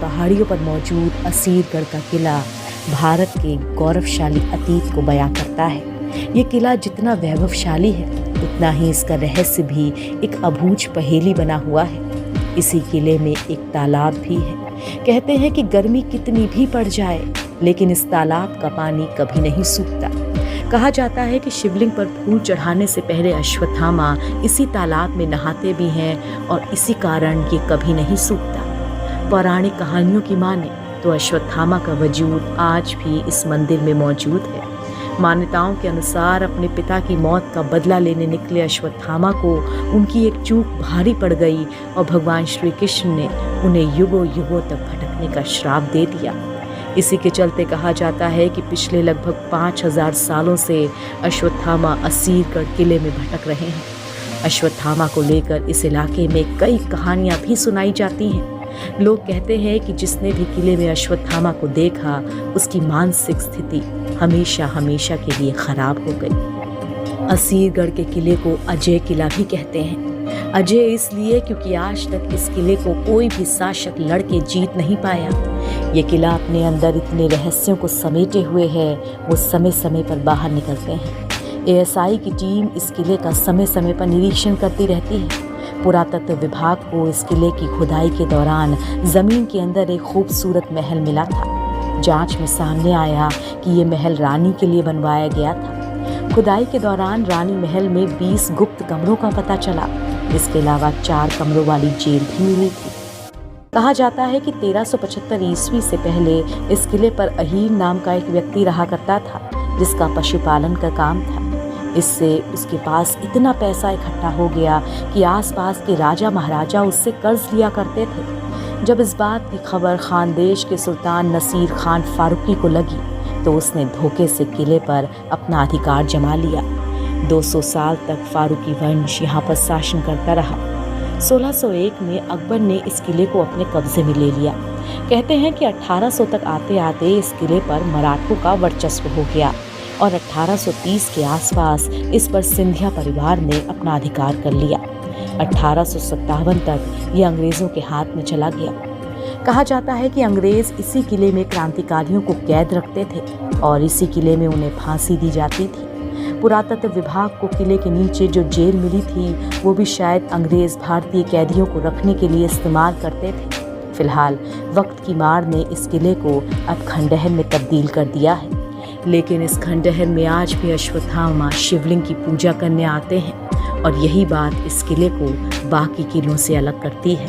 पहाड़ियों पर मौजूद असीरगढ़ का किला भारत के गौरवशाली अतीत को बयां करता है। ये किला जितना वैभवशाली है उतना ही इसका रहस्य भी एक अबूझ पहेली बना हुआ है। इसी किले में एक तालाब भी है। कहते हैं कि गर्मी कितनी भी पड़ जाए लेकिन इस तालाब का पानी कभी नहीं सूखता। कहा जाता है कि शिवलिंग पर फूल चढ़ाने से पहले अश्वत्थामा इसी तालाब में नहाते भी हैं और इसी कारण ये कभी नहीं सूखता। पौराणिक कहानियों की माने तो अश्वत्थामा का वजूद आज भी इस मंदिर में मौजूद है। मान्यताओं के अनुसार अपने पिता की मौत का बदला लेने निकले अश्वत्थामा को उनकी एक चूक भारी पड़ गई और भगवान श्री कृष्ण ने उन्हें युगों युगों तक भटकने का श्राप दे दिया। इसी के चलते कहा जाता है कि पिछले लगभग 5000 सालों से अश्वत्थामा असीरगढ़ किले में भटक रहे हैं। अश्वत्थामा को लेकर इस इलाके में कई कहानियां भी सुनाई जाती हैं। लोग कहते हैं कि जिसने भी किले में अश्वत्थामा को देखा उसकी मानसिक स्थिति हमेशा हमेशा के लिए खराब हो गई। असीरगढ़ के किले को अजय किला भी कहते हैं। अजय इसलिए क्योंकि आज तक इस किले को कोई भी शासक लड़ के जीत नहीं पाया। ये किला अपने अंदर इतने रहस्यों को समेटे हुए है, वो समय समय पर बाहर निकलते हैं। एएसआई की टीम इस किले का समय समय पर निरीक्षण करती रहती है। पुरातत्व विभाग को इस किले की खुदाई के दौरान जमीन के अंदर एक खूबसूरत महल मिला था। जांच में सामने आया कि ये महल रानी के लिए बनवाया गया था। खुदाई के दौरान रानी महल में 20 गुप्त कमरों का पता चला। इसके अलावा 4 कमरों वाली जेल भी मिली थी। कहा जाता है कि 1375 ईस्वी से पहले इस किले पर अहीर नाम का एक व्यक्ति रहा करता था जिसका पशुपालन का काम था। इससे उसके पास इतना पैसा इकट्ठा हो गया कि आसपास के राजा महाराजा उससे कर्ज लिया करते थे। जब इस बात की खबर खानदेश के सुल्तान नसीर खान फारूकी को लगी तो उसने धोखे से किले पर अपना अधिकार जमा लिया। 200 साल तक फारूकी वंश यहाँ पर शासन करता रहा। 1601 में अकबर ने इस किले को अपने कब्जे में ले लिया। कहते हैं कि 1800 तक आते आते इस किले पर मराठों का वर्चस्व हो गया और 1830 के आसपास इस पर सिंधिया परिवार ने अपना अधिकार कर लिया। 1857 तक ये अंग्रेजों के हाथ में चला गया। कहा जाता है कि अंग्रेज इसी किले में क्रांतिकारियों को कैद रखते थे और इसी किले में उन्हें फांसी दी जाती थी। पुरातत्व विभाग को किले के नीचे जो जेल मिली थी वो भी शायद अंग्रेज भारतीय कैदियों को रखने के लिए इस्तेमाल करते थे। फिलहाल वक्त की मार ने इस किले को अब खंडहर में तब्दील कर दिया है, लेकिन इस खंडहर में आज भी अश्वत्थामा शिवलिंग की पूजा करने आते हैं और यही बात इस किले को बाकी किलों से अलग करती है।